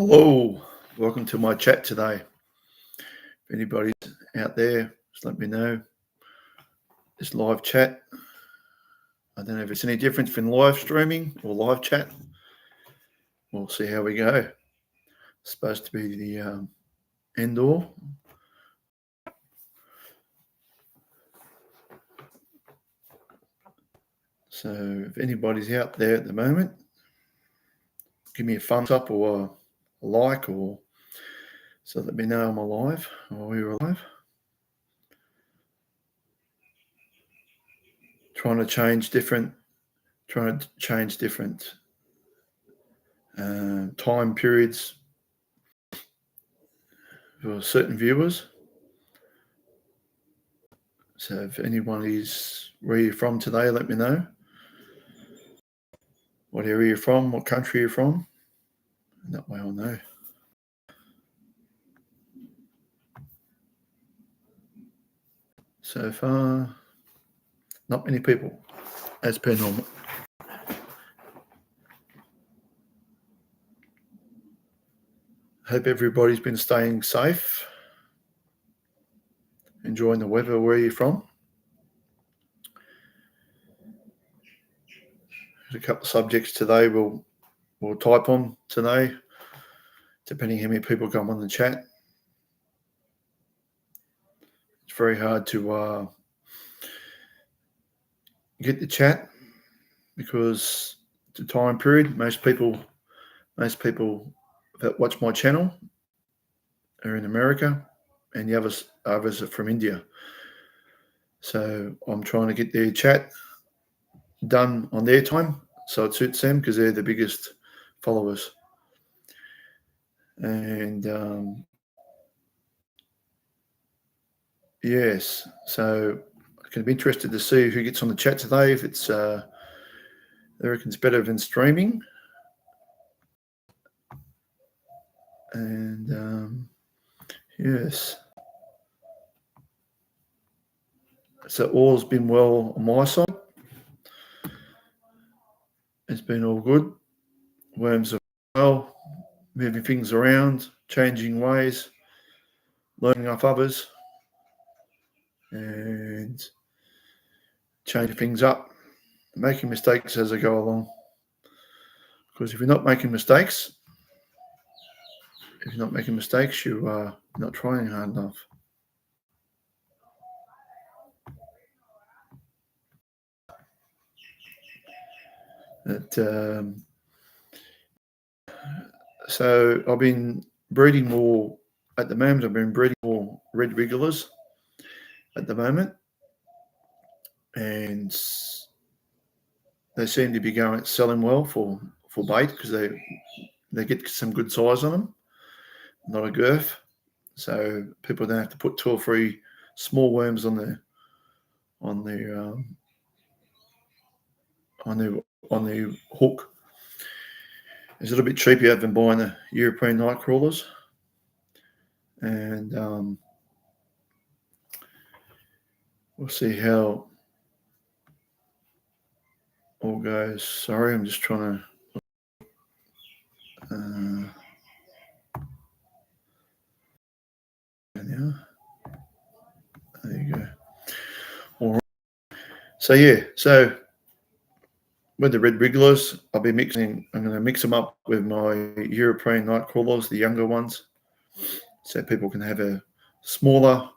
Hello, welcome to my chat today. If anybody's out there, just let me know. This live chat. I don't know if it's any difference between live streaming or live chat. We'll see how we go. It's supposed to be the indoor. So if anybody's out there at the moment, give me a thumbs up or a like, or so let me know I'm alive or we're alive. Trying to change different time periods for certain viewers. So if anyone is where you're from today, let me know. What area you're from, what country you're from, and that way I'll know. So far, not many people, as per normal. Hope everybody's been staying safe, enjoying the weather where you're from. There's a couple of subjects today we'll type on today, depending how many people come on the chat. It's very hard to get the chat because the time period. Most people that watch my channel are in America, and the others are from India. So I'm trying to get their chat done on their time, so it suits them because they're the biggest followers. And yes, so I can be interested to see who gets on the chat today. If it's I reckon it's better than streaming. And yes, so all's been well on my side. It's been all good. Worms are well, moving things around, changing ways, learning off others, and changing things up, making mistakes as I go along. Because if you're not making mistakes, you are not trying hard enough. So I've been breeding more at the moment. I've been breeding more red wrigglers at the moment, and they seem to be selling well for bait because they get some good size on them, not a girth. So people don't have to put 2 or 3 small worms on the hook. It's a little bit cheaper than buying the European night crawlers. And we'll see how all goes. Sorry, I'm just trying to. Now, there you go. All right. So yeah, so with the red wrigglers, I'm going to mix them up with my European night crawlers, the younger ones, so people can have a smaller.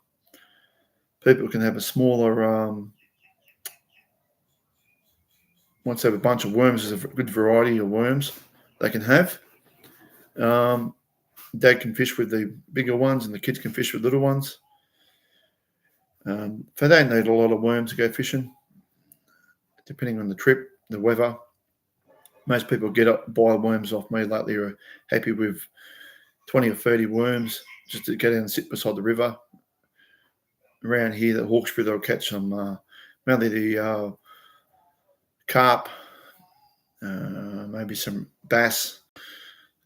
Once they have a bunch of worms, there's a good variety of worms they can have. Dad can fish with the bigger ones, and the kids can fish with little ones. They don't need a lot of worms to go fishing, depending on the trip, the weather. Most people buy worms off me lately are happy with 20 or 30 worms just to get in and sit beside the river. Around here, the Hawkesbury, they'll catch some, mainly the carp, maybe some bass,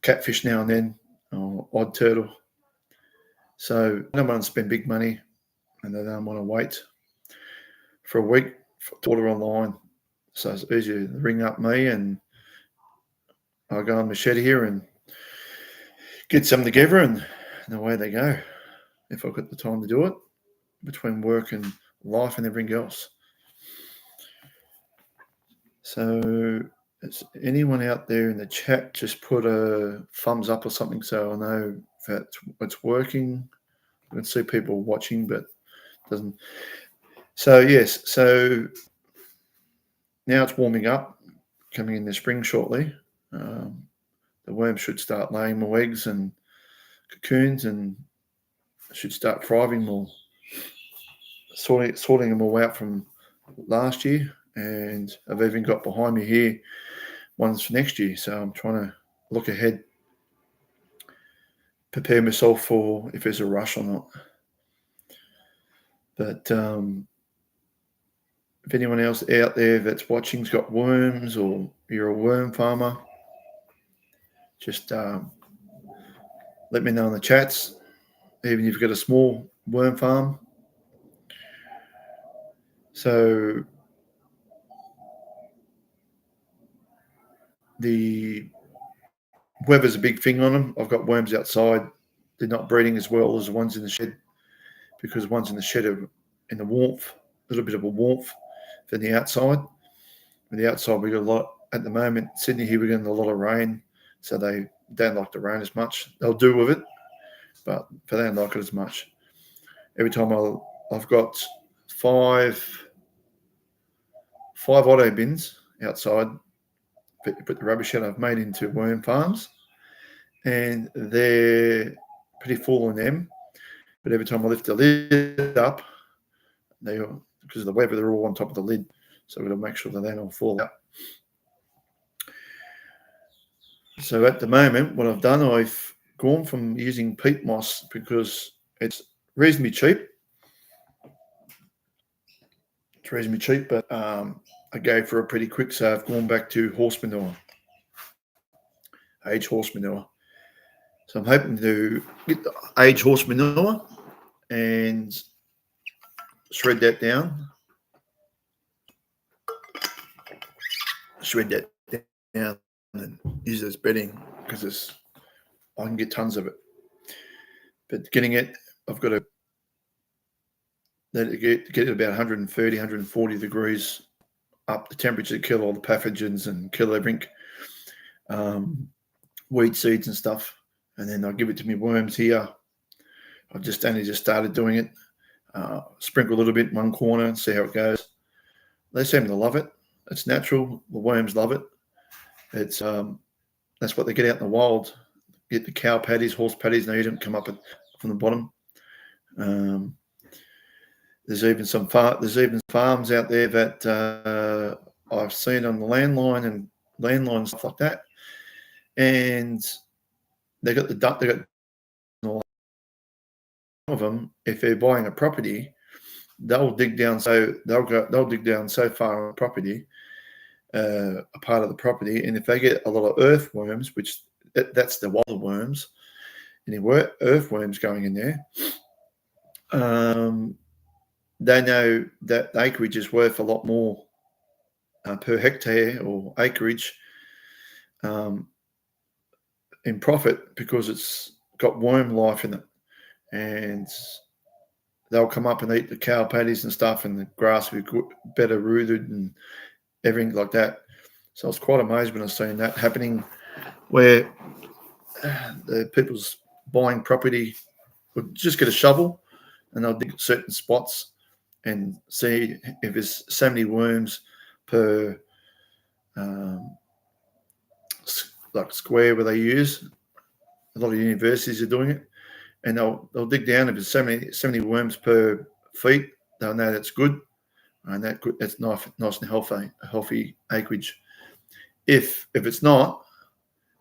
catfish now and then, or odd turtle. So I don't want to spend big money, and I don't want to wait for a week to order online. So it's easier to ring up me, and I'll go on Machete here and get some together, and away they go. If I've got the time to do it between work and life and everything else. So, is anyone out there in the chat just put a thumbs up or something so I know that it's working? I can see people watching, but it doesn't. So yes, so now it's warming up, coming in the spring shortly. The worms should start laying more eggs and cocoons and should start thriving more. Sorting them all out from last year, and I've even got behind me here ones for next year. So I'm trying to look ahead, prepare myself for if there's a rush or not. But if anyone else out there that's watching's got worms or you're a worm farmer, just let me know in the chats. Even if you've got a small worm farm. So the weather's a big thing on them. I've got worms outside. They're not breeding as well as the ones in the shed because the ones in the shed are in the warmth, a little bit of a warmth than the outside. On the outside, we got a lot at the moment. Sydney here, we're getting a lot of rain, so they don't like the rain as much. They'll do with it, but they don't like it as much. Every time I've got five auto bins outside, put the rubbish out I've made into worm farms, and they're pretty full in them. But every time I lift the lid up, because of the weather, they're all on top of the lid. So we've got to make sure that they don't fall out. So at the moment, what I've done, I've gone from using peat moss because it's reasonably cheap. It's reasonably cheap, but I go for a pretty quick. So I've gone back to horse manure, aged horse manure. So I'm hoping to get the aged horse manure and shred that down. Shred that down and use it as bedding because I can get tons of it. But getting it, I've got to let it get it about 130, 140 degrees up the temperature to kill all the pathogens and kill everything, weed seeds and stuff. And then I'll give it to me worms here. I've only just started doing it. Sprinkle a little bit in one corner and see how it goes. They seem to love it. It's natural. The worms love it. It's that's what they get out in the wild. Get the cow patties, horse patties, and they eat them. Come up from the bottom. There's even farms out there that I've seen on the landline and stuff like that, and they got of them. If they're buying a property, they'll dig down so far on a property, a part of the property, and if they get a lot of earthworms, which that's the wild worms, any earthworms going in there, they know that the acreage is worth a lot more per hectare or acreage in profit because it's got worm life in it, and they'll come up and eat the cow patties and stuff, and the grass will be better rooted and everything like that. So I was quite amazed when I seen that happening, where the people's buying property would just get a shovel and they'll dig certain spots and see if there's so many worms per like square where they use. A lot of universities are doing it, and they'll dig down if there's so many worms per feet. They'll know that's good, and that's nice and healthy acreage. If it's not,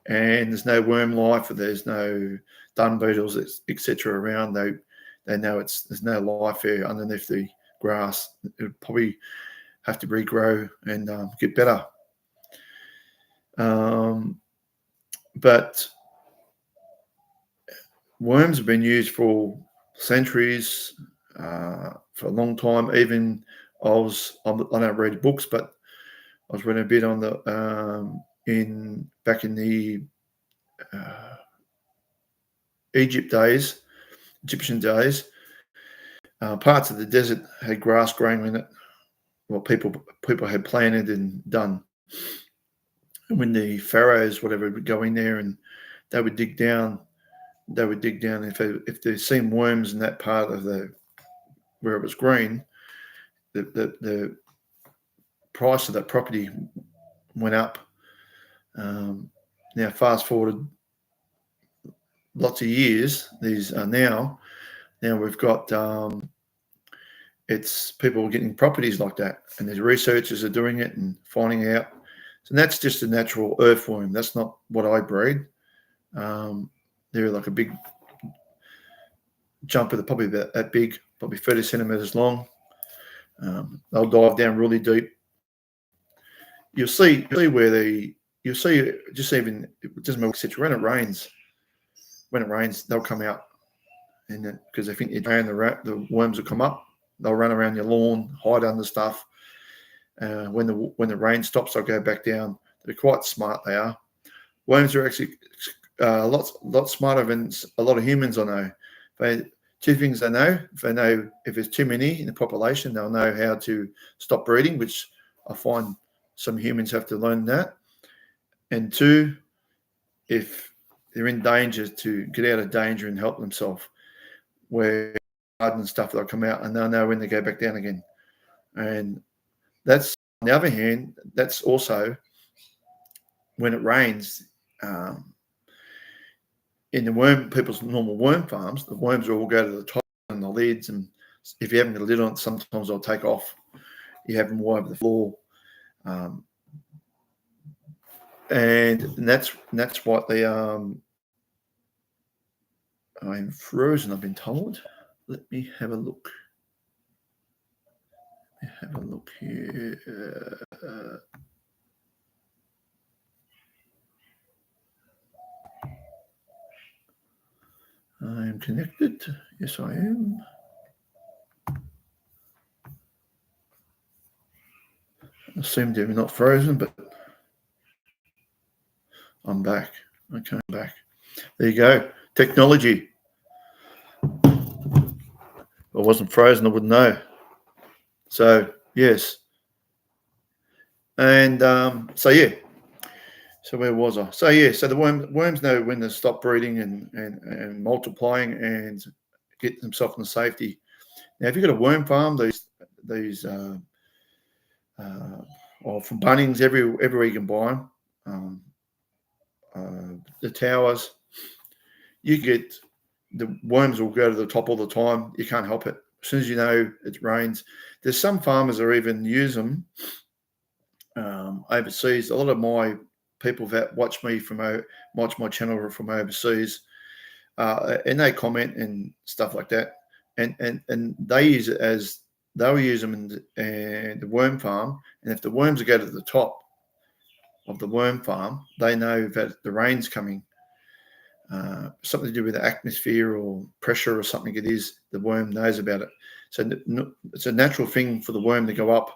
and there's no worm life or there's no dung beetles, etc. around, they know there's no life there underneath the grass. It'll probably have to regrow and get better. But worms have been used for centuries, for a long time. Even I don't read books, but I was reading a bit on the back in the Egyptian days, parts of the desert had grass growing in it, what people had planted and done. And when the pharaohs, whatever, would go in there and they would dig down. If they seen worms in that part of where it was green, the price of that property went up. Now, fast forward lots of years, these are now we've got it's people getting properties like that, and there's researchers are doing it and finding out. So that's just a natural earthworm. That's not what I breed. They're like a big jumper. They're probably about that big, probably 30 centimeters long. They'll dive down really deep. You'll see where just even, it doesn't matter what situation, when it rains, they'll come out, and because they think you're drain, the worms will come up. They'll run around your lawn, hide under stuff. When the rain stops, they'll go back down. They're quite smart. They are. Worms are actually a lot smarter than a lot of humans I know. Two things they know. If there's too many in the population, they'll know how to stop breeding, which I find some humans have to learn that. And two, if they're in danger, to get out of danger and help themselves, where and stuff, they'll come out and they'll know when they go back down again. And that's, on the other hand, that's also when it rains. In people's normal worm farms, the worms will all go to the top and the lids, and if you haven't got a lid on it, sometimes they'll take off. You have them all over the floor, and that's what they I'm frozen, I've been told. Let me have a look. Here. I am connected. Yes, I am. I seem to be not frozen, but I'm back. Okay, I'm back. There you go. Technology. If I wasn't frozen, I wouldn't know. So, yes. And so, yeah. So where was I? So, yeah. So the worms know when to stop breeding and multiplying and get themselves into safety. Now, if you've got a worm farm, these or from Bunnings, everywhere you can buy them. The towers, you get the worms will go to the top all the time. You can't help it. As soon as you know it rains, there's some farmers that even use them overseas. A lot of my people that watch my channel from overseas, and they comment and stuff like that, and they use it as they'll use them in the worm farm, and if the worms go to the top of the worm farm, they know that the rain's coming. Something to do with the atmosphere or pressure or something it is, the worm knows about it. So it's a natural thing for the worm to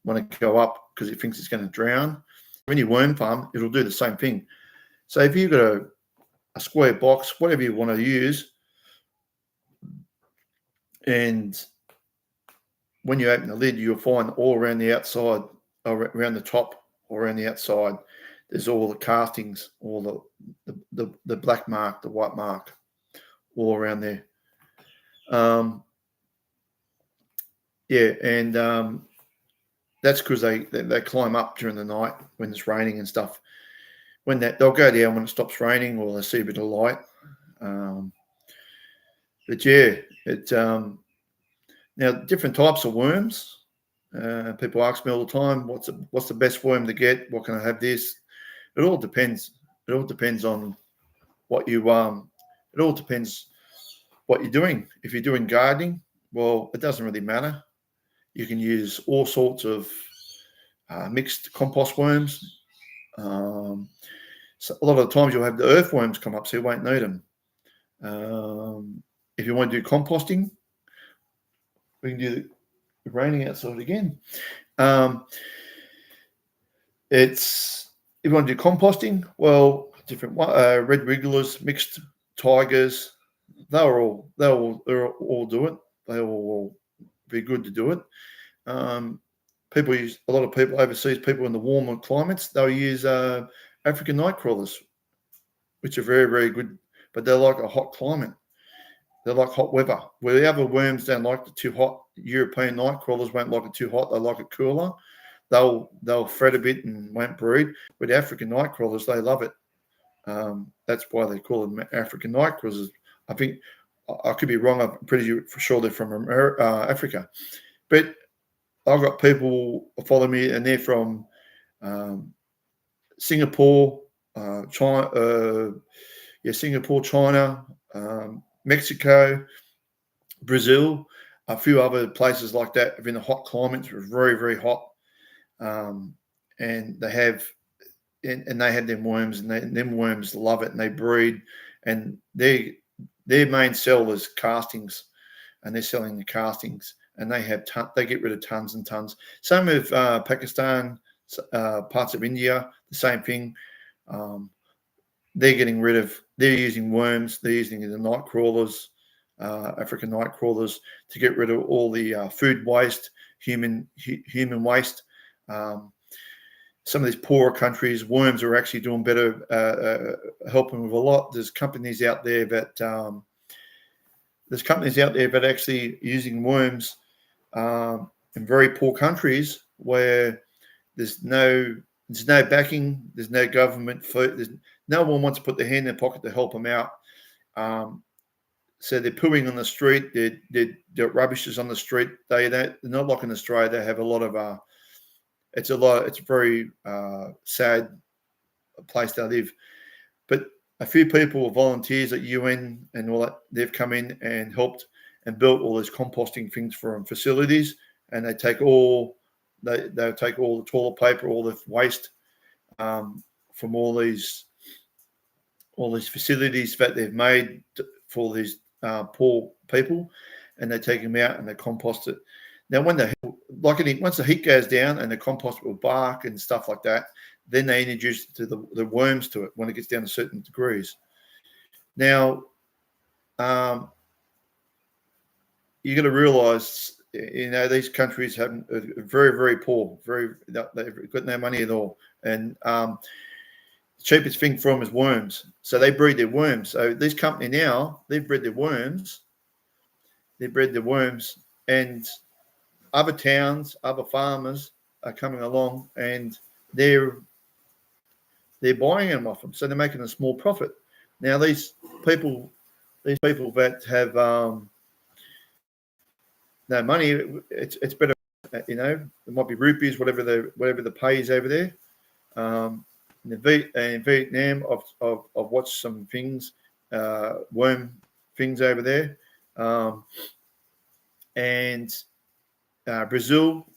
want to go up because it thinks it's going to drown. When you worm farm, it'll do the same thing. So if you've got a square box, whatever you want to use, and when you open the lid, you'll find all around the outside, around the top or around the outside, there's all the castings, all the black mark, the white mark, all around there. That's because they climb up during the night when it's raining and stuff. They'll go down when it stops raining, or they see a bit of light. But yeah, now different types of worms. People ask me all the time, what's the best worm to get? What can I have this? It all depends. It all depends on what you it all depends what you're doing. If you're doing gardening, well, it doesn't really matter. You can use all sorts of mixed compost worms. So a lot of the times you'll have the earthworms come up, so you won't need them. If you want to do composting, we can do the raining outside again. If you want to do composting, well, different red regulars mixed tigers. They'll all do it. They will be good to do it. People use a lot of people overseas. People in the warmer climates, they'll use African night crawlers, which are very, very good. But they like a hot climate. They like hot weather. Where the other worms don't like it too hot. European night crawlers won't like it too hot. They like it cooler. They'll fret a bit and won't breed. With African night crawlers, they love it. That's why they call them African night crawlers. I think I could be wrong. I'm pretty sure they're from Africa. But I've got people follow me, and they're from Singapore, China, Mexico, Brazil, a few other places like that. In the hot climates, it was very, very hot, and they have them worms, and them worms love it, and they breed, and their main sell is castings, and they're selling the castings, and they get rid of tons and tons. Same with Pakistan, parts of India, the same thing. They're using worms. They're using the night crawlers, African night crawlers, to get rid of all the food waste, human waste. Some of these poorer countries, worms are actually doing better, helping with a lot. There's companies out there that actually using worms in very poor countries where there's no backing, there's no government, there's no one wants to put their hand in their pocket to help them out. So they're pooing on the street, their rubbish is on the street. They're not like in Australia. They have a lot of it's a very sad place to live. But a few people, volunteers at UN and all that, they've come in and helped and built all these composting things for facilities, and they take all they'll take all the toilet paper, all the waste from all these facilities that they've made for these poor people, and they take them out and they compost it. Now, once the heat goes down and they compost it with bark and stuff like that, then they introduce the worms to it when it gets down to certain degrees. Now, you got to realise, these countries have very, very poor. They've got no money at all, and the cheapest thing for them is worms. So they breed their worms. So this company now, they've bred their worms. And other towns, other farmers are coming along, and they're buying them off them. So they're making a small profit. Now these people that have no money, it's better. It might be rupees, whatever the pay is over there. In Vietnam, I've watched some things, worm things over there, and Brazil,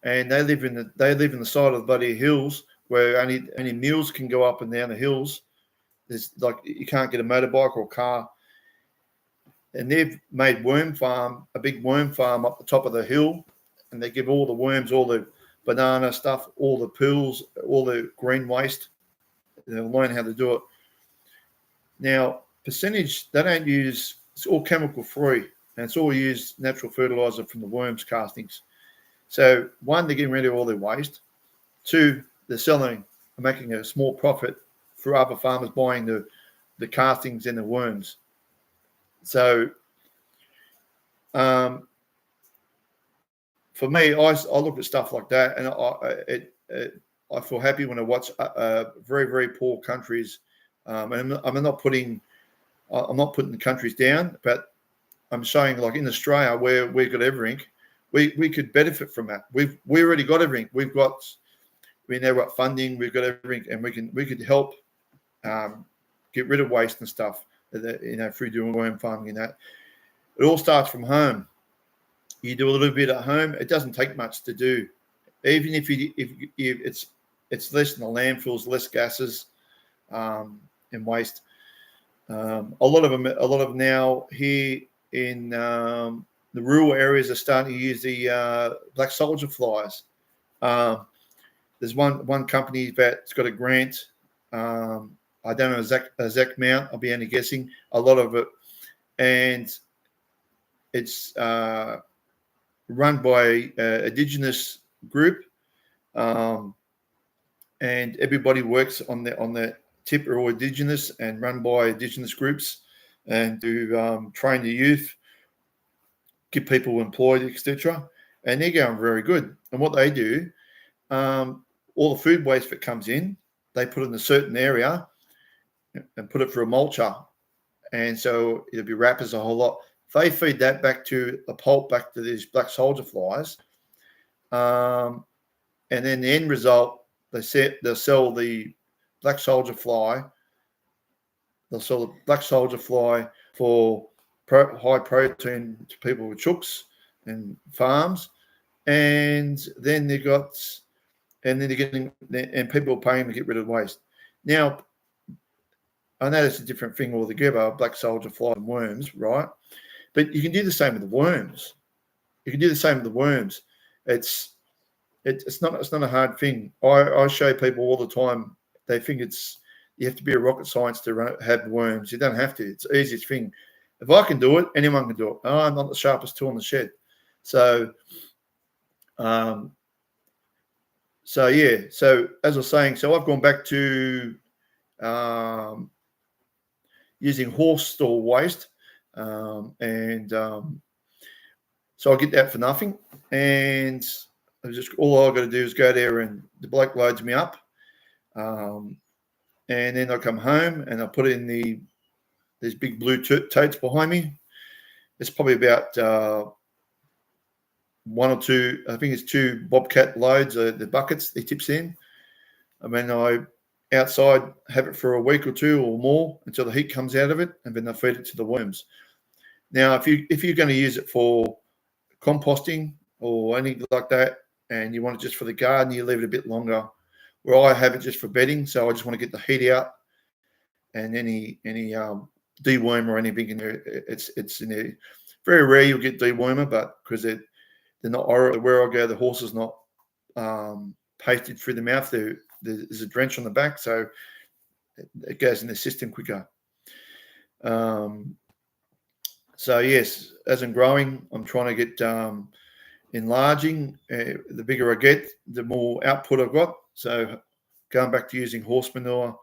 and they live in the side of the bloody hills where only mules can go up and down the hills. There's you can't get a motorbike or a car, and they've made a big worm farm up the top of the hill, and they give all the worms, all the banana stuff, all the pills, all the green waste. They'll learn how to do it. Now, percentage, they don't use, it's all chemical free, and it's all used natural fertilizer from the worms castings. So, one, they're getting rid of all their waste. Two, they're making a small profit for other farmers buying the castings and the worms. So, for me, I look at stuff like that, and I feel happy when I watch very, very poor countries. And I'm not putting the countries down, but I'm showing, like in Australia, where we've got everything, we could benefit from that. We already got everything. We now got funding. We've got everything, and we could help get rid of waste and stuff. Through doing worm farming and that. It all starts from home. You do a little bit at home. It doesn't take much to do. Even if it's less in the landfills, less gases and waste. A lot of them now here in the rural areas are starting to use the black soldier flies. There's one company that's got a grant I don't know exact amount. I'll be only guessing a lot of it, and it's run by an Indigenous group, and everybody works on the tip are all Indigenous and run by Indigenous groups, and to train the youth, get people employed, etc. And they're going very good. And what they do, all the food waste that comes in, they put it in a certain area and put it for a mulcher. And so it'll be wrappers a whole lot. They feed that back to a pulp, back to these black soldier flies. And then the end result, they'll sell the black soldier fly. They'll sell the black soldier fly for high protein to people with chooks and farms. And then they're getting, and people are paying to get rid of waste. Now, I know it's a different thing altogether, black soldier fly and worms, right? But you can do the same with the worms. It's not a hard thing. I show people all the time. They think you have to be a rocket science to have worms. You don't have to. It's the easiest thing. If I can do it, anyone can do it. Oh, I'm not the sharpest tool in the shed. So yeah. So as I was saying, so I've gone back to using horse stall waste, so I get that for nothing, and all I got to do is go there, and the bloke loads me up, and then I come home and I put it in these big blue totes behind me. It's probably about one or two. I think it's 2 Bobcat loads. The buckets he tips in. I mean, I outside have it for a week or 2 or more until the heat comes out of it, and then I feed it to the worms. Now, if you're going to use it for composting or anything like that, and you want it just for the garden, you leave it a bit longer. Where I have it just for bedding, so I just want to get the heat out, and any dewormer or anything in there, it's in there. Very rare you'll get dewormer, but because they're not where I go, the horse is not pasted through the mouth. There's a drench on the back, so it goes in the system quicker. So yes, as I'm growing, I'm trying to get enlarging. The bigger I get, the more output I've got. So going back to using horse manure,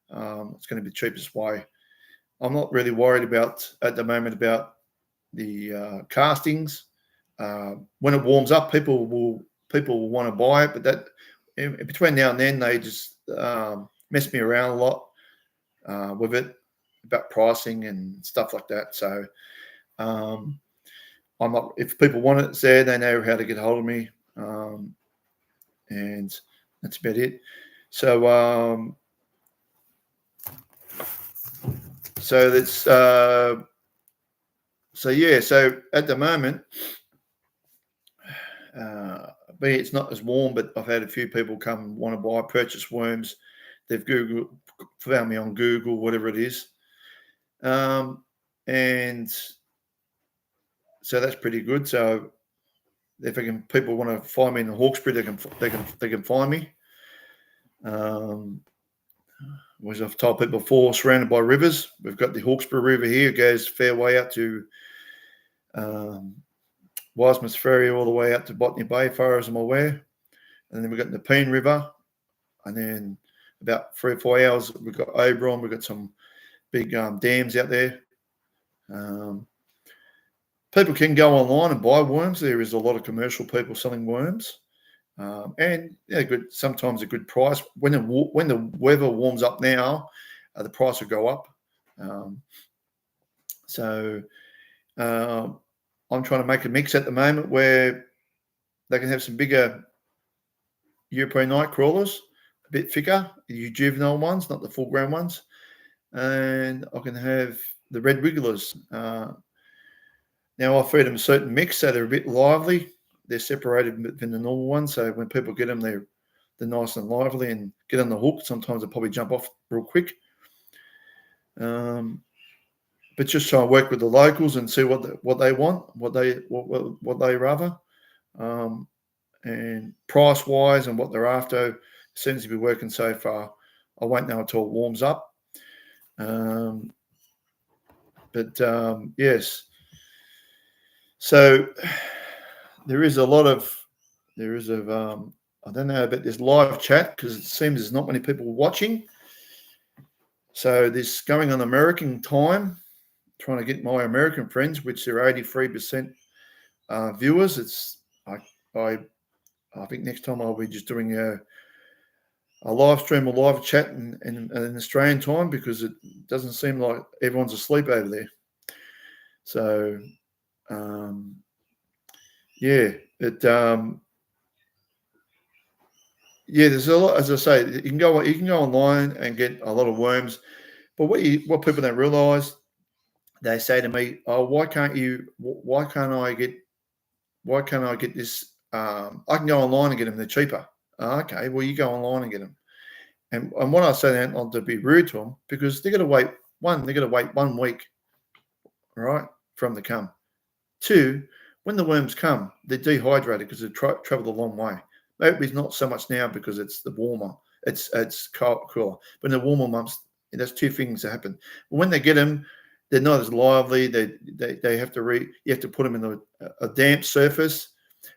it's going to be the cheapest way. I'm not really worried at the moment about the castings. When it warms up, people will want to buy it, but that between now and then they just mess me around a lot with it about pricing and stuff like that. So I'm not. If people want it, it's there. They know how to get hold of me, and that's about it. So that's so yeah. So at the moment, it's not as warm, but I've had a few people come want to purchase worms. They've found me on Google, whatever it is, and so that's pretty good. So if people want to find me in the Hawkesbury, they can find me. As I've told people before, surrounded by rivers. We've got the Hawkesbury River here. It goes a fair way out to Wiseman's Ferry, all the way out to Botany Bay, far as I'm aware. And then we've got the Nepean River. And then about 3 or 4 hours, we've got Oberon. We've got some big dams out there. People can go online and buy worms. There is a lot of commercial people selling worms. And good. Sometimes a good price. When the weather warms up now, the price will go up. So I'm trying to make a mix at the moment where they can have some bigger European night crawlers, a bit thicker, the juvenile ones, not the full-grown ones, and I can have the red wigglers. Now I feed them a certain mix, so they're a bit lively. They're separated from the normal ones, so when people get them, they're nice and lively and get on the hook. Sometimes they probably jump off real quick. But just try and work with the locals and see what they want, what they rather, and price wise and what they're after seems to be working so far. I won't know until it warms up. Yes. So there is a lot of I don't know about this live chat because it seems there's not many people watching. So this going on American time, trying to get my American friends, which are 83% viewers. It's I think next time I'll be just doing a live stream or live chat in Australian time because it doesn't seem like everyone's asleep over there. So there's a lot. As I say, you can go online and get a lot of worms. But what people don't realise, they say to me, "Oh, why can't I get this? I can go online and get them. They're cheaper." Oh, okay, well, you go online and get them. And what I say then, not to be rude to them, because they're going to wait 1 week, right, from the come. 2, when the worms come, they're dehydrated because they've travelled a long way. Maybe it's not so much now because it's the warmer. It's cooler. But in the warmer months, there's 2 things that happen. When they get them, they're not as lively. They have to you have to put them in a damp surface.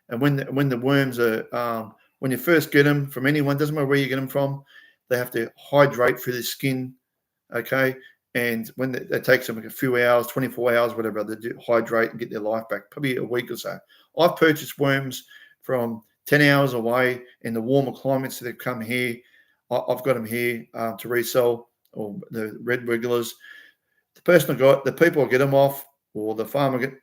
And when the worms are when you first get them from anyone, doesn't matter where you get them from, they have to hydrate through the skin. Okay. And when it takes them a few hours, 24 hours, whatever, they do hydrate and get their life back, probably a week or so. I've purchased worms from 10 hours away in the warmer climates that have come here. I've got them here to resell, or the red wigglers. The people I get them off, or the farmer get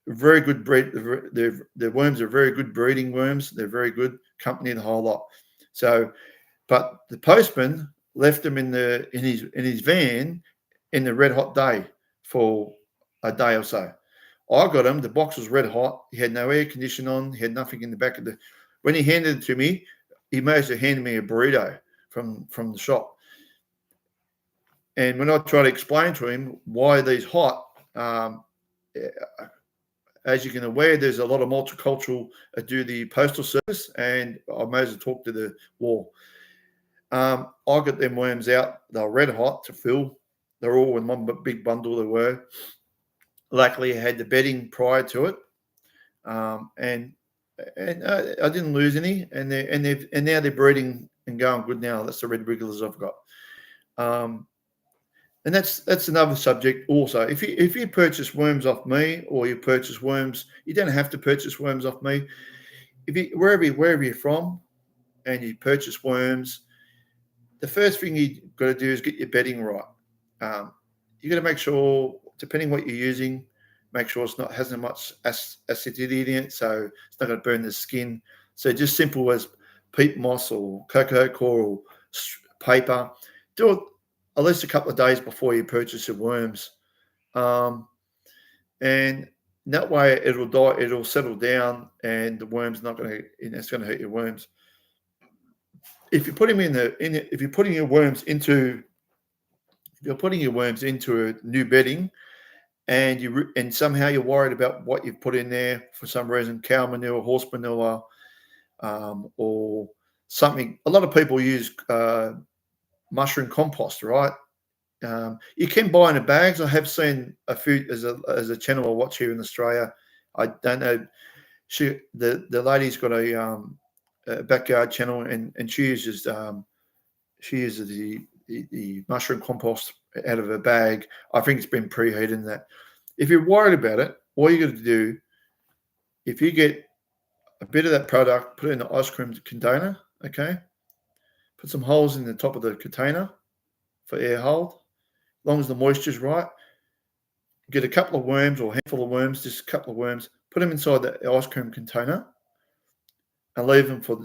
very good breed. The worms are very good breeding worms. They're very good company, the whole lot. So, but the postman left them in his van in the red hot day for a day or so. I got him. The box was red hot. He had no air conditioning on. He had nothing in the back of the. When he handed it to me, he managed to hand me a burrito from the shop. And when I try to explain to him why these hot, as you can aware, there's a lot of multicultural do the postal service, and I may as well talk to the wall. I got them worms out. They were red hot to fill. They're all in one big bundle. They were. Luckily, I had the bedding prior to it, and I didn't lose any. And now they're breeding and going good now. That's the red wigglers I've got. And that's another subject also. If you purchase worms off me, or you purchase worms, you don't have to purchase worms off me. Wherever you're from, and you purchase worms, the first thing you got to do is get your bedding right. You got to make sure, depending what you're using, make sure hasn't much acidity in it, so it's not going to burn the skin. So just simple as peat moss or cocoa coir or paper. Do it at least a couple of days before you purchase your worms, and that way it'll die. It'll settle down, and the worms not going to. It's going to hurt your worms. If you're putting if you're putting your worms into a new bedding, and somehow you're worried about what you've put in there for some reason, cow manure, horse manure, or something. A lot of people use mushroom compost, right? You can buy in the bags. I have seen a few as a channel I watch here in Australia. I don't know. The lady's got a backyard channel, and she uses the mushroom compost out of a bag. I think it's been preheated in that. If you're worried about it, all you got to do, if you get a bit of that product, put it in an ice cream container, okay? Put some holes in the top of the container for air hold. As long as the moisture's right, get a couple of worms or a handful of worms, just a couple of worms, put them inside the ice cream container and leave them for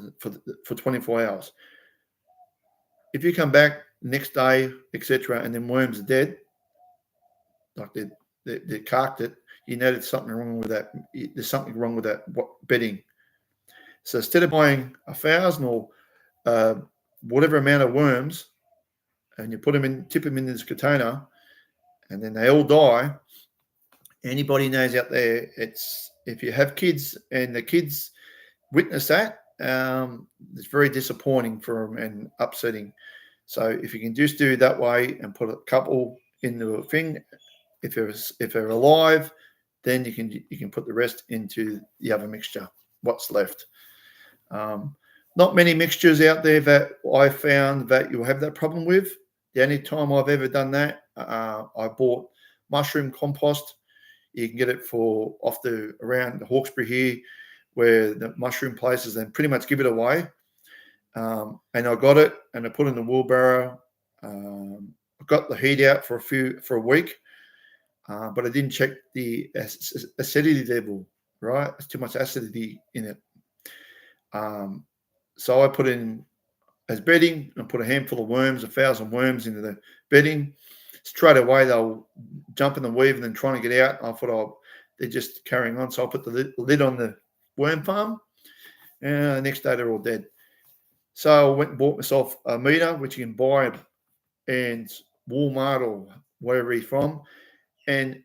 24 hours. If you come back next day, etc., and then worms are dead, like they carked it, you know there's something wrong with that. There's something wrong with that bedding. So instead of buying 1,000 or whatever amount of worms, and you tip them in this container, and then they all die. Anybody knows out there, if you have kids and the kids witness that, it's very disappointing for them and upsetting. So if you can just do it that way and put a couple in the thing. If they're alive, then you can put the rest into the other mixture. What's left. Not many mixtures out there that I found that you'll have that problem with. The only time I've ever done that, I bought mushroom compost. You can get it for around the Hawkesbury here, where the mushroom places, and pretty much give it away. And I got it, and I put it in the wheelbarrow. I got the heat out for a week, but I didn't check the acidity level. Right, there's too much acidity in it. So I put in as bedding and put a handful of worms, 1,000 worms into the bedding. Straight away, they'll jump in the weave and then trying to get out. I thought, they're just carrying on. So I put the lid on the worm farm, and the next day they're all dead. So I went and bought myself a meter, which you can buy in Walmart or wherever you're from. And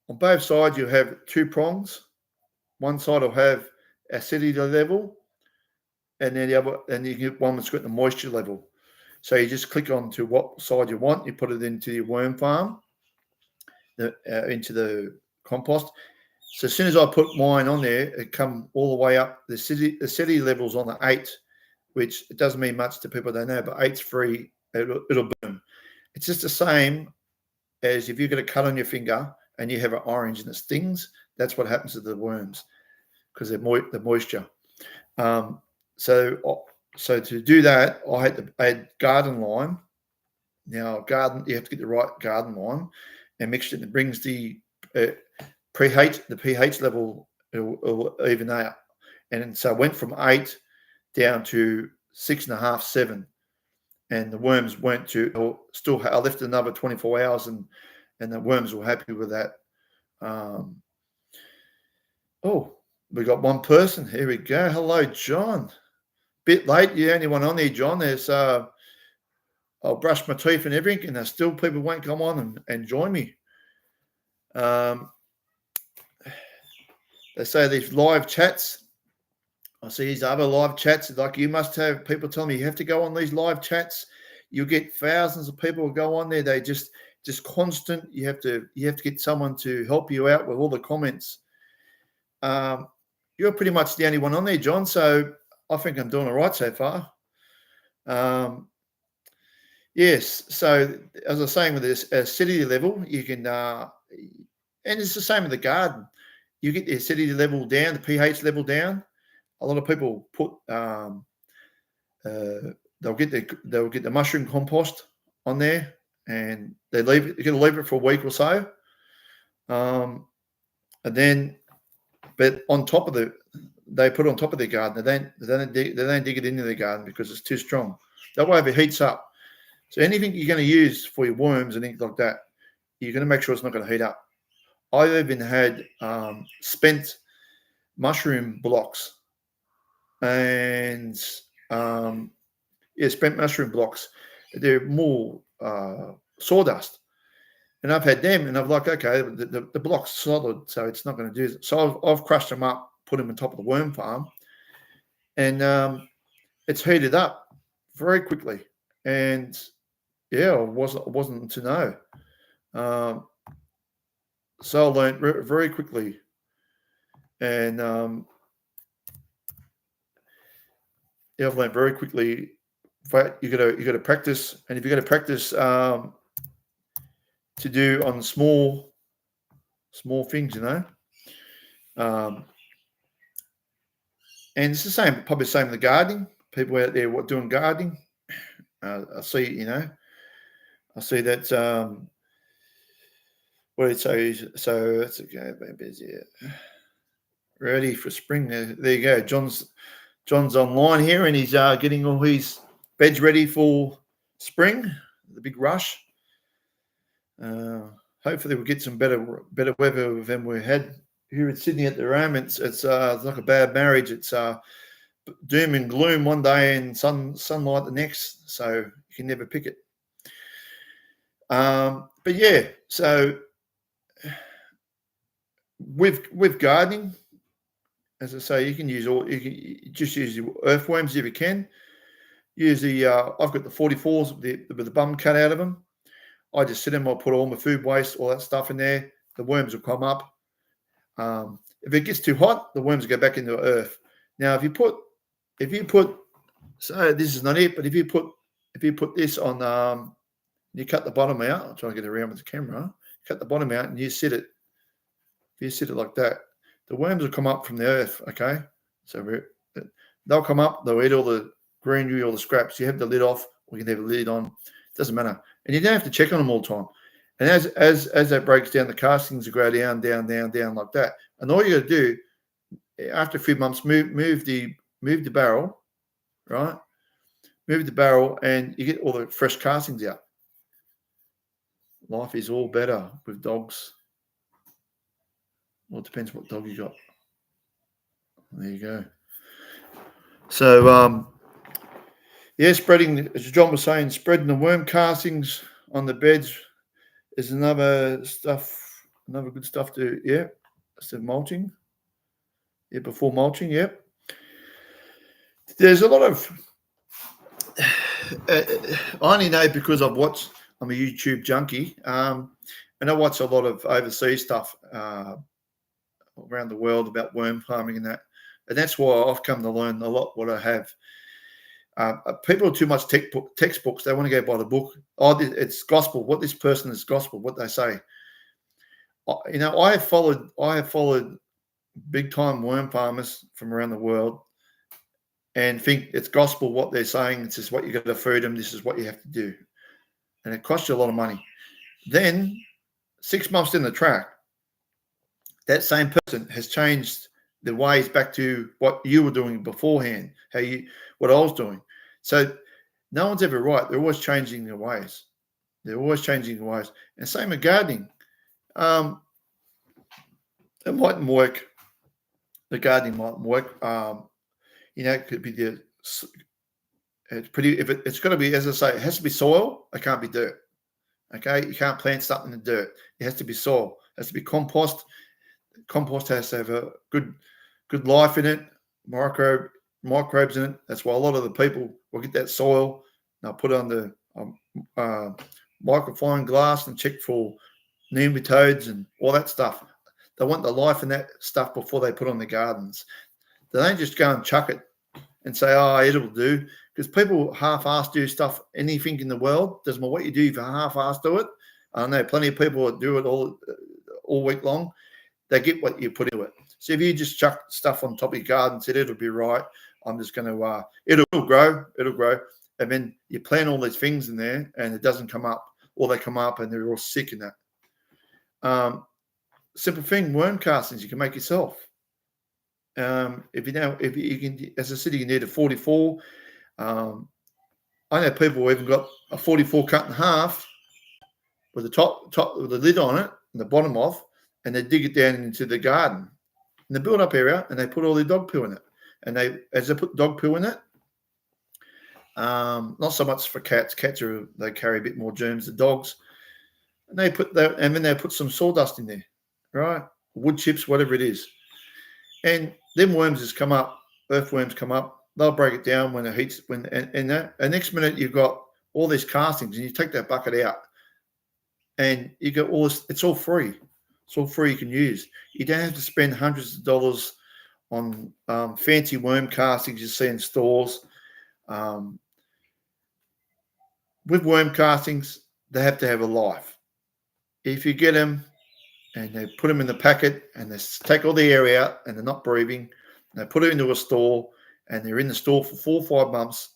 on both sides, you have 2 prongs. One side will have acidity level, and then the other, and you get one that's got the moisture level. So you just click on to what side you want. You put it into your worm farm, into the compost. So as soon as I put mine on there, it come all the way up. The acidity level's on the 8, which it doesn't mean much to people that know, but 8's free. It'll burn. It's just the same as if you get a cut on your finger and you have an orange and it stings. That's what happens to the worms because they're the moisture. So to do that, I had to add garden lime. Now, you have to get the right garden lime and mix it. It brings the pH level will even out. And so I went from 8 down to 6.5, 7. And the worms went to still. I left another 24 hours, and the worms were happy with that. We got one person. Here we go. Hello, John. Bit late. You're the only one on there, John. There's I'll brush my teeth and everything, and still people won't come on and join me. They say these live chats. I see these other live chats. Like you must have people tell me you have to go on these live chats. You'll get thousands of people who go on there. They just constant. You have to get someone to help you out with all the comments. You're pretty much the only one on there, John. So I think I'm doing all right so far. Yes. So as I was saying, with this acidity level, you can, and it's the same with the garden. You get the acidity level down, the pH level down. A lot of people put they'll get the mushroom compost on there, and they're going to leave it for a week or so, and then, but on top of they put it on top of their garden. They don't dig it into their garden because it's too strong. That way, it heats up. So anything you're going to use for your worms and things like that, you're going to make sure it's not going to heat up. I've even had spent mushroom blocks. And spent mushroom blocks. They're more sawdust, and I've had them, and I'm like, okay, the block's solid, so it's not going to do it. So I've crushed them up, put them on top of the worm farm, and it's heated up very quickly. And yeah, I wasn't to know. So I learned very quickly, and I've learned very quickly. You got to practice, and if you got to practice to do on small things, and it's the same, probably the same with the gardening. People out there doing gardening, I see, I see that. What did it say? So let's go, busy. Ready for spring. There you go. John's online here, and he's getting all his beds ready for spring, the big rush. Hopefully we'll get some better weather than we had here in Sydney at the moment. It's like a bad marriage. It's doom and gloom one day and sunlight the next, so you can never pick it. But yeah, so with gardening, as I say, you can just use your earthworms if you can. Use the I've got the 44s with the bum cut out of them. I just sit them. I'll put all my food waste, all that stuff in there. The worms will come up. If it gets too hot, the worms go back into the earth. Now, if you put, so this is not it, but if you put this on, you cut the bottom out. I'll try to get around with the camera. Cut the bottom out, and you sit it. If you sit it like that, the worms will come up from the earth. Okay, so they'll come up. They'll eat all the greenery, all the scraps. You have the lid off, or you can have the lid on. It doesn't matter, and you don't have to check on them all the time. And as that breaks down, the castings will go down like that. And all you got to do after a few months, move the barrel, right? Move the barrel, and you get all the fresh castings out. Life is all better with dogs. Well, it depends what dog you got. There you go. So, spreading, as John was saying, spreading the worm castings on the beds is another good stuff to, instead of mulching. Yeah, before mulching, There's a lot of, I only know because I'm a YouTube junkie, and I watch a lot of overseas stuff around the world about worm farming and that. And that's why I've come to learn a lot what I have. People are too much textbooks. They want to go by the book. Oh, it's gospel. What this person is gospel. What they say. I have followed big time worm farmers from around the world, and think it's gospel what they're saying. This is what you got to feed them. This is what you have to do, and it costs you a lot of money. Then 6 months in the track, that same person has changed the ways back to what you were doing beforehand, what I was doing. So no one's ever right. They're always changing their ways. And same with gardening. It mightn't work. The gardening mightn't work. It could be it's got to be, as I say, it has to be soil. It can't be dirt. Okay. You can't plant something in dirt. It has to be soil. It has to be compost. Compost has to have a good life in it, microbes in it. That's why a lot of the people will get that soil, they'll put it on the microfine glass and check for nematodes and all that stuff. They want the life in that stuff before they put on the gardens. They don't just go and chuck it and say, oh, it'll do. Because people half-ass do stuff, anything in the world. Doesn't matter what you do, if you half-ass do it. I know plenty of people that do it all week long. They get what you put into it. So if you just chuck stuff on top of your garden and said it'll be right, I'm just going to, it'll grow. And then you plant all these things in there and it doesn't come up, or they come up and they're all sick in that. Simple thing, worm castings you can make yourself. If you can, as I said, you can need a 44. I know people who even got a 44 cut in half with the top with the lid on it and the bottom off, and they dig it down into the garden in the build-up area, and they put all their dog poo in it. And as they put dog poo in it, not so much for cats. Cats they carry a bit more germs than dogs. And they put that, and then they put some sawdust in there, right? Wood chips, whatever it is. And them worms just come up. Earthworms come up. They'll break it down when it heats. And next minute you've got all these castings, and you take that bucket out, and you get all this. It's all free. It's all free. You can use. You don't have to spend hundreds of dollars on fancy worm castings you see in stores. With worm castings, they have to have a life. If you get them and they put them in the packet and they take all the air out and they're not breathing, and they put it into a store and they're in the store for 4 or 5 months.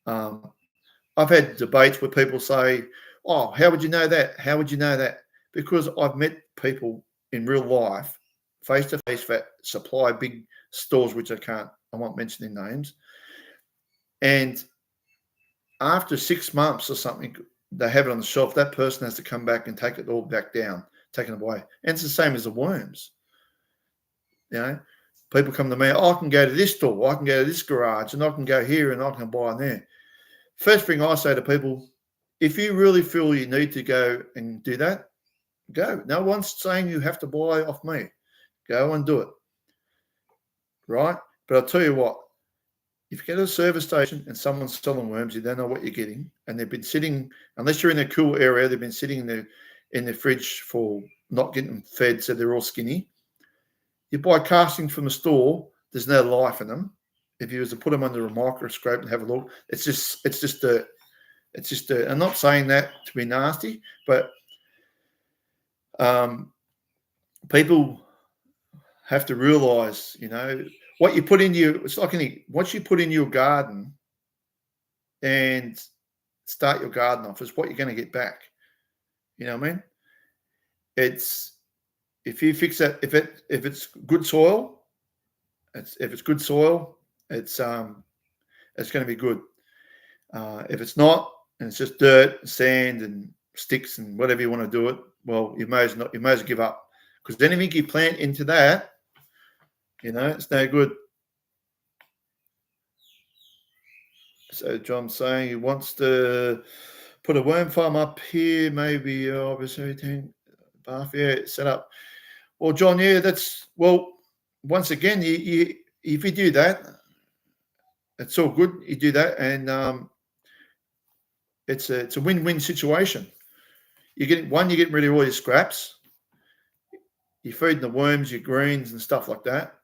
I've had debates where people say, oh, how would you know that? How would you know that? Because I've met people in real life, face-to-face, that supply big stores, which I won't mention their names. And after 6 months or something, they have it on the shelf. That person has to come back and take it all back down, take it away. And it's the same as the worms. People come to me, I can go to this store, I can go to this garage, and I can go here and I can buy in there. First thing I say to people, if you really feel you need to go and do that, go. No one's saying you have to buy off me. Go and do it. Right? But I'll tell you what, if you go to a service station and someone's selling worms, you don't know what you're getting, and they've been sitting, unless you're in a cool area, they've been sitting in the fridge for not getting fed, so they're all skinny. You buy castings from the store, there's no life in them. If you was to put them under a microscope and have a look, it's just dirt. It's just dirt. I'm not saying that to be nasty, but people have to realise, what you put in it's like what you put in your garden and start your garden off is what you're going to get back. You know what I mean? It's, if you fix that, if it's good soil, it's going to be good. If it's not, and it's just dirt, sand, and sticks, and whatever you want to do it, well, you may as well give up, because anything you plant into that, it's no good. So John's saying he wants to put a worm farm up here, maybe obviously Bath, set up. Well, John, once again, if you do that, it's all good. You do that, and it's a win-win situation. You're getting rid of all your scraps. You're feeding the worms, your greens, and stuff like that.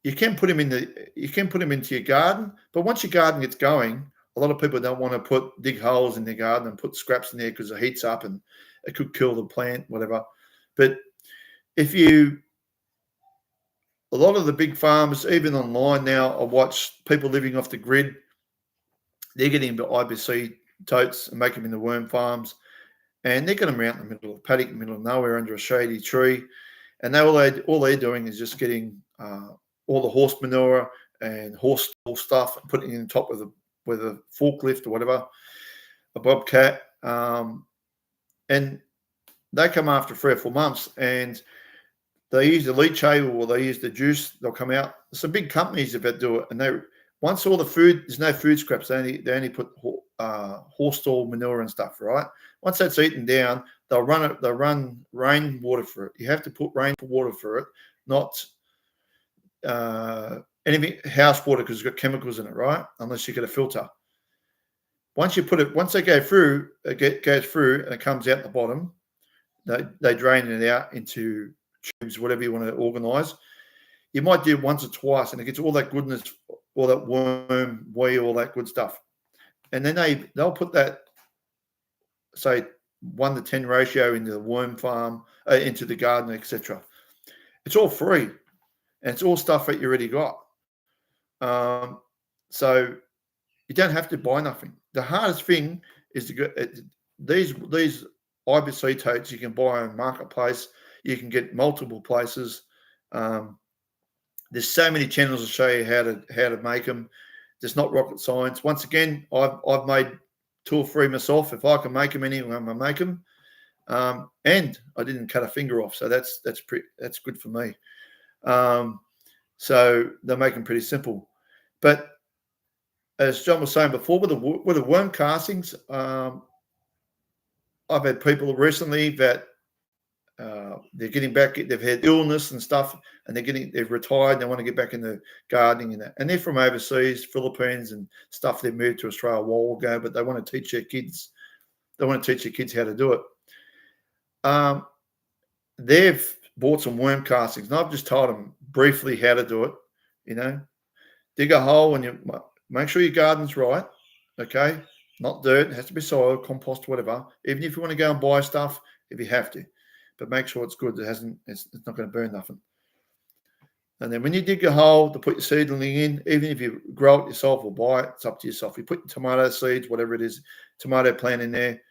You can put them into your garden, but once your garden gets going, a lot of people don't want to dig holes in their garden and put scraps in there because it heats up and it could kill the plant, whatever. But a lot of the big farmers, even online now, I watch people living off the grid. They're getting into IBC totes and make them into worm farms, and they're going them out in the middle of the paddock, in the middle of nowhere, under a shady tree, and all they're doing is just getting all the horse manure and horse stall stuff and putting it in top with a forklift or whatever, a bobcat, and they come after 3 or 4 months, and they use the leachate or they use the juice. They'll come out. Some big companies that do it, and once all the food, there's no food scraps. They only put horse stall manure and stuff, right? Once that's eaten down, they'll run rainwater for it. You have to put rainwater for it, not anything house water, because it's got chemicals in it, right? Unless you get a filter. Once they go through, it goes through and it comes out the bottom. They drain it out into tubes, whatever you want to organise. You might do it once or twice, and it gets all that goodness, all that worm, wee, all that good stuff. And then they'll put that, say, 1 to 10 ratio into the worm farm, into the garden, etc. It's all free, and it's all stuff that you already got. So you don't have to buy nothing. The hardest thing is to get these IBC totes you can buy on Marketplace. You can get multiple places. There's so many channels to show you how to make them. It's not rocket science. Once again, I've made 2 or 3 myself. If I can make them anyway, I'm gonna make them. And I didn't cut a finger off, so that's good for me. So they make them pretty simple. But as John was saying before, with the worm castings, I've had people recently that they're getting back. They've had illness and stuff, and they've retired. And they want to get back into gardening and that. And they're from overseas, Philippines and stuff. They moved to Australia a while ago, but they want to teach their kids. They want to teach their kids how to do it. They've bought some worm castings, and I've just told them briefly how to do it. Dig a hole, and you make sure your garden's right. Okay, not dirt. It has to be soil, compost, whatever. Even if you want to go and buy stuff, if you have to. But make sure it's good. It's not going to burn nothing. And then when you dig a hole to put your seedling in, even if you grow it yourself or buy it, it's up to yourself. You put your tomato seeds, whatever it is, tomato plant in there.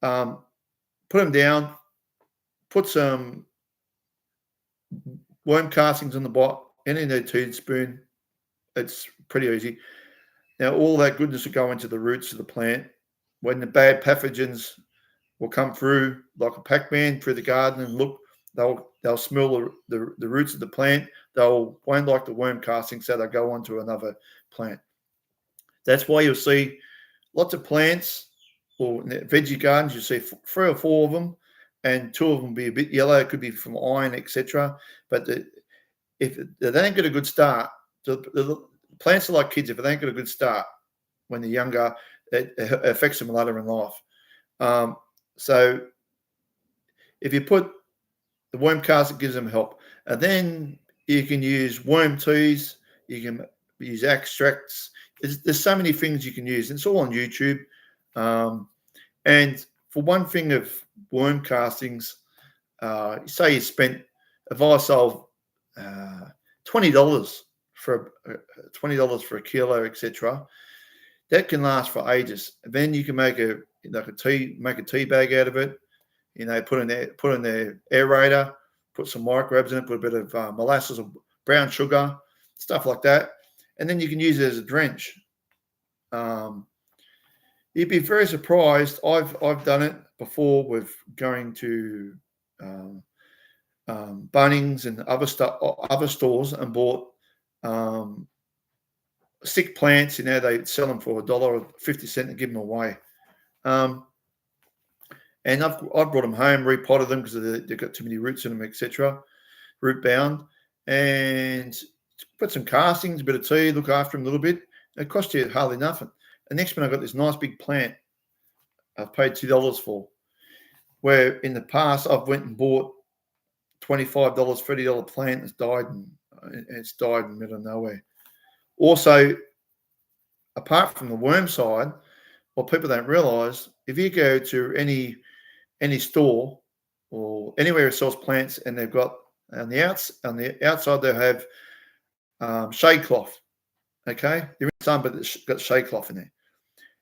Put them down. Put some worm castings on the bottom, and in a teaspoon. It's pretty easy. Now all that goodness will go into the roots of the plant. When the bad pathogens will come through like a Pac-Man through the garden and look, they'll smell the roots of the plant. They won't like the worm casting, so they'll go on to another plant. That's why you'll see lots of plants, or veggie gardens, you see 3 or 4 of them, and 2 of them be a bit yellow. It could be from iron, etc. But if they don't get a good start, the plants are like kids. If they ain't got a good start when they're younger, it affects them later in life. So if you put the worm cast, it gives them help. And then you can use worm teas. You can use extracts. There's so many things you can use. It's all on YouTube. And for one thing of worm castings, say you spent, if I sold $20 for $20 for a kilo, etc., that can last for ages. Then you can make a tea bag out of it. Put in the aerator, put some microbes in it, put a bit of molasses or brown sugar, stuff like that, and then you can use it as a drench. You'd be very surprised. I've done it before with going to Bunnings and other stores and bought sick plants. They sell them for $1.50 and give them away. And I've brought them home, repotted them because they've got too many roots in them, etc., root bound, and put some castings, a bit of tea, look after them a little bit. It cost you hardly nothing. The next one, I got this nice big plant I've paid $2 for, where in the past I've went and bought $25, $30 plant that's died, and it's died in the middle of nowhere. Also, apart from the worm side, what people don't realise, if you go to any store or anywhere that sells plants, and they've got on the outside they have shade cloth. Okay, they're in some, but it's got shade cloth in there,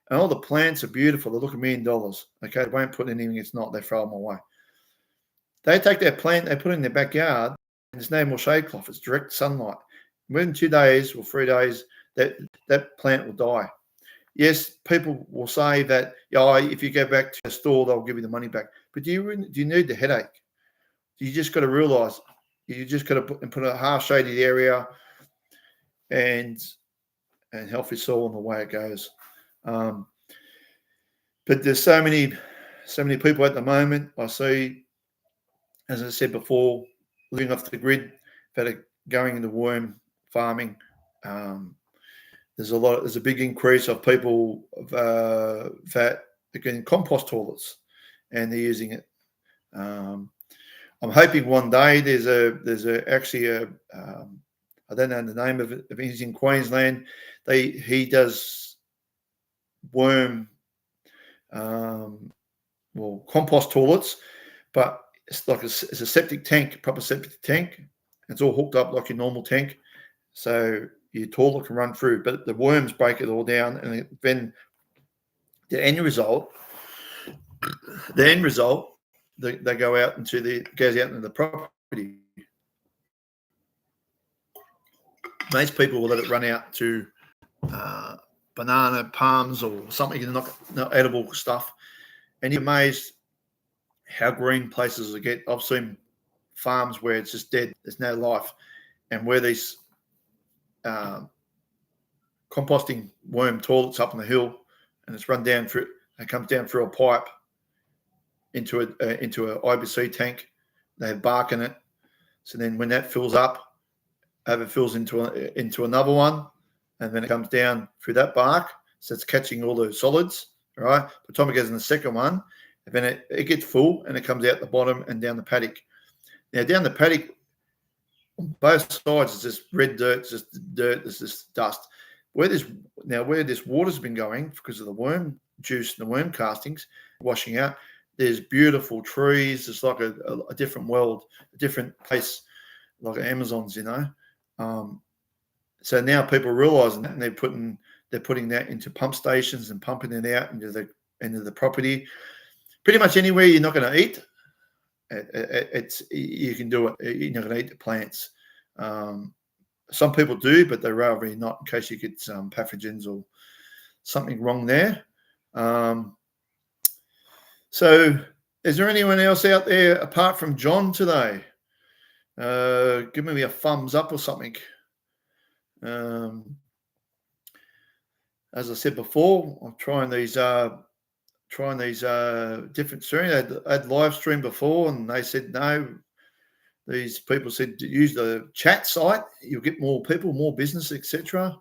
and all the plants are beautiful. They look $1 million. Okay, they won't put anything it's not. They throw them away. They take their plant, they put it in their backyard, and there's no more shade cloth. It's direct sunlight. Within 2 days or 3 days, that plant will die. Yes, people will say that, if you go back to the store, they'll give you the money back. But do you need the headache? You just got to realise you just got to put a half shaded area and healthy soil in the way it goes. But there's so many people at the moment I see, as I said before, living off the grid, that are going into worm farming. There's a big increase of people that are getting compost toilets, and they're using it. I'm hoping one day there's actually a I don't know the name of it. If he's in Queensland, he does worm compost toilets, but it's like it's a septic tank, proper septic tank. It's all hooked up like your normal tank, so your toilet can run through, but the worms break it all down, and then the end result, they go out goes out into the property. Most people will let it run out to banana palms or something, not edible stuff, and you're amazed how green places will get. I've seen farms where it's just dead, there's no life, and where these composting worm toilets up on the hill, and it's run down through. It comes down through a pipe into a IBC tank. They have bark in it, so then when that fills up, it fills into another one, and then it comes down through that bark. So it's catching all the solids. All right. By the time it goes in the second one, and then it gets full, and it comes out the bottom and down the paddock. Now down the paddock, on both sides, it's just red dirt, it's just dirt, there's just dust. Where this water's been going because of the worm juice and the worm castings washing out, there's beautiful trees. It's like a different world, a different place, like Amazon's, So now people are realising that, and they're putting that into pump stations and pumping it out into the property. Pretty much anywhere you're not going to eat, you can do it. You're not going to eat the plants. Some people do, but they're rather not, in case you get some pathogens or something wrong there. So is there anyone else out there apart from John today? Give me a thumbs up or something. As I said before, I'm trying these different streams. I had live stream before, and they said no, These people said to use the chat site. You'll get more people, more business, etc.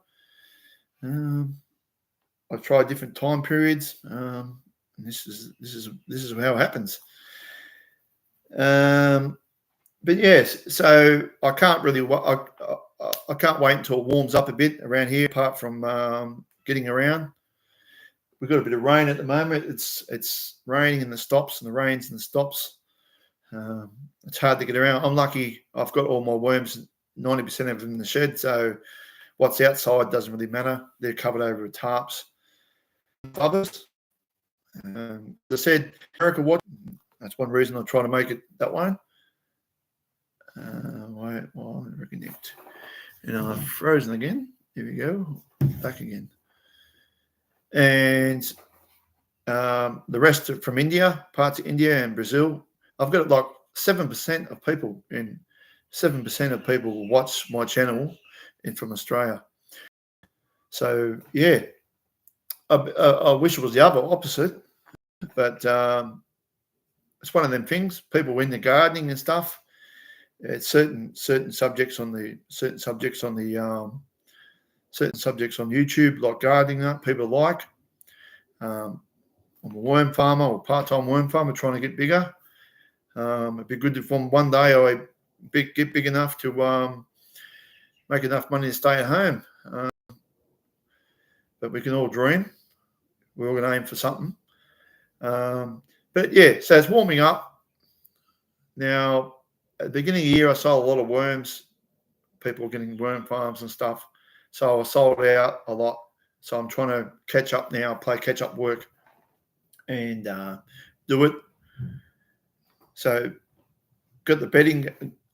I've tried different time periods. And this is how it happens. But yes, so I can't really. I can't wait until it warms up a bit around here. Apart from getting around, we've got a bit of rain at the moment. It's raining and the stops, and the rains and the stops. It's hard to get around. I'm lucky. I've got all my worms, 90% of them in the shed. So what's outside doesn't really matter. They're covered over with tarps. Others, as I said, Erica, what? That's one reason I try to make it that way. Why reconnect? I've frozen again. Here we go. Back again. And the rest are from India, parts of India and Brazil. I've got like 7% of people, and 7% of people watch my channel from Australia. So yeah, I wish it was the other opposite, but it's one of them things. People in the gardening and stuff. It's certain subjects on YouTube, like gardening that people like. I'm a worm farmer or part-time worm farmer trying to get bigger. It'd be good if one day I get big enough to make enough money to stay at home. But we can all dream. We're all going to aim for something. But yeah, so it's warming up. Now, at the beginning of the year, I sold a lot of worms. People were getting worm farms and stuff. So I sold out a lot. So I'm trying to catch up now, play catch-up work and do it. So got the bedding.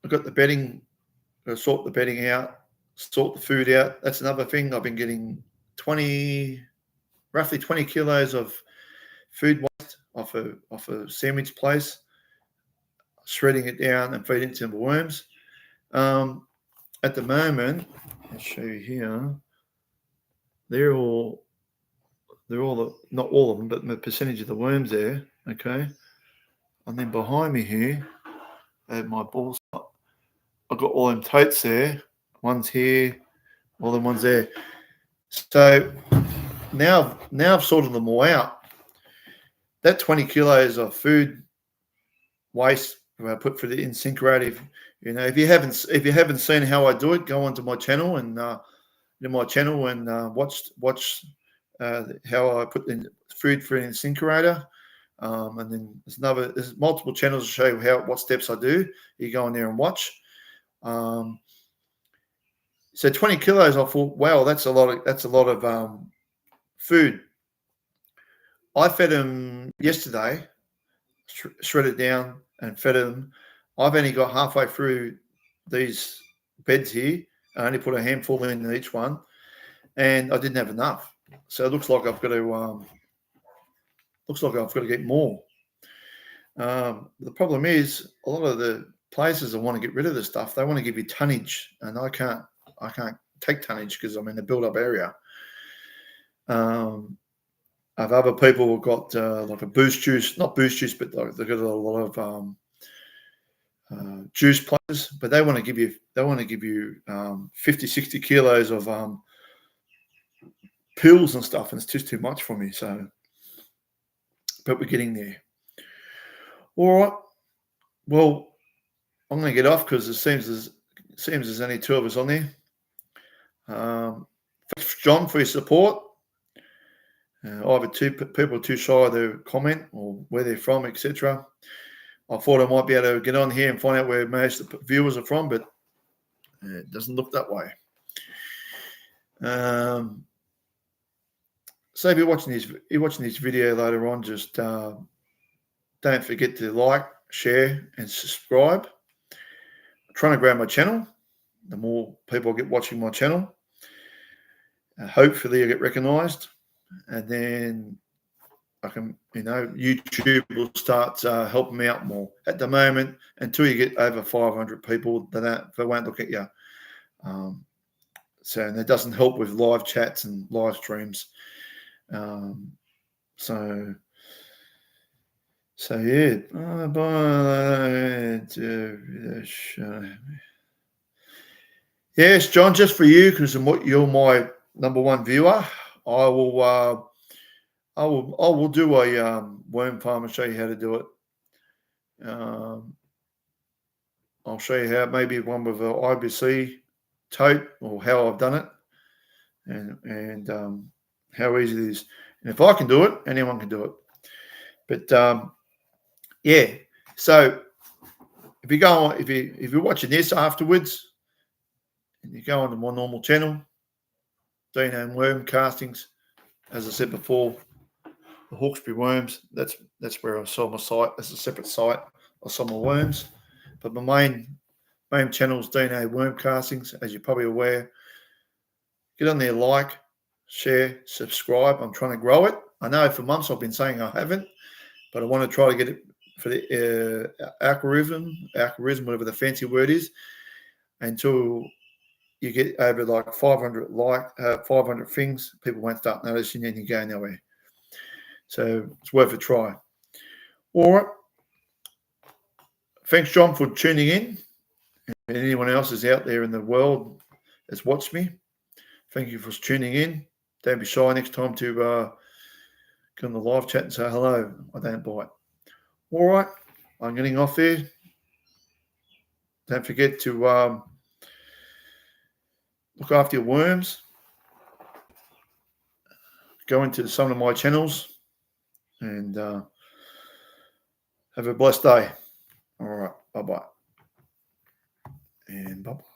I got the bedding. Sort the bedding out. Sort the food out. That's another thing. I've been getting roughly 20 kilos of food waste off a sandwich place, shredding it down and feeding it to the worms. At the moment, I'll show you here. They're all not all of them, but the percentage of the worms there. Okay, and then behind me here, I have my balls. I've got all them totes there. One's here, all the ones there. So now I've sorted them all out. That 20 kilos of food waste I put for the incinerator. If you haven't seen how I do it, go onto my channel and watch how I put in food for an incinerator. And then there's multiple channels to show you what steps I do. You go in there and watch. So 20 kilos, I thought, wow, that's a lot of food. I fed them yesterday, shredded down and fed them. I've only got halfway through these beds here. I only put a handful in each one, and I didn't have enough. So it looks like I've got to get more. The problem is a lot of the places that want to get rid of the stuff, they want to give you tonnage, and I can't take tonnage because I'm in a build-up area. I've other people who've got like a boost juice, not boost juice, but they've got a lot of juice places, but they want to give you 50, 60 kilos of pills and stuff, and it's just too much for me. So, but we're getting there. All right. Well, I'm going to get off because it seems there's only two of us on there. Thanks, John, for your support. Either people are too shy to comment or where they're from, etc. I thought I might be able to get on here and find out where most of the viewers are from, but it doesn't look that way. So if you're watching this video later on, just don't forget to like, share, and subscribe. I'm trying to grow my channel. The more people get watching my channel, hopefully I get recognised, and then I can, YouTube will start helping me out more. At the moment, until you get over 500 people, they won't look at you. So that doesn't help with live chats and live streams. So So yeah, yes, John, just for you because you're my number one viewer. I will, I will do a worm farm and show you how to do it. I'll show you how, maybe one with an IBC tote or how I've done it, and how easy it is. And if I can do it, anyone can do it. But yeah, so if you go on, if you're watching this afterwards, and you go on to my normal channel, Dino and Worm Castings, as I said before, the Hawkesbury Worms. That's where I sell my site. That's a separate site. I sell my worms, but my main channel is Dino Worm Castings, as you're probably aware. Get on there, like, share, subscribe. I'm trying to grow it. I know for months I've been saying I haven't, but I want to try to get it for the algorithm, whatever the fancy word is, until you get over like 500 500 things, people won't start noticing and you go nowhere. So it's worth a try. All right. Thanks, John, for tuning in. And anyone else is out there in the world that's watched me, thank you for tuning in. Don't be shy next time to go on the live chat and say hello. I don't bite. All right. I'm getting off there. Don't forget to look after your worms. Go into some of my channels and have a blessed day. All right. Bye-bye. And bye-bye.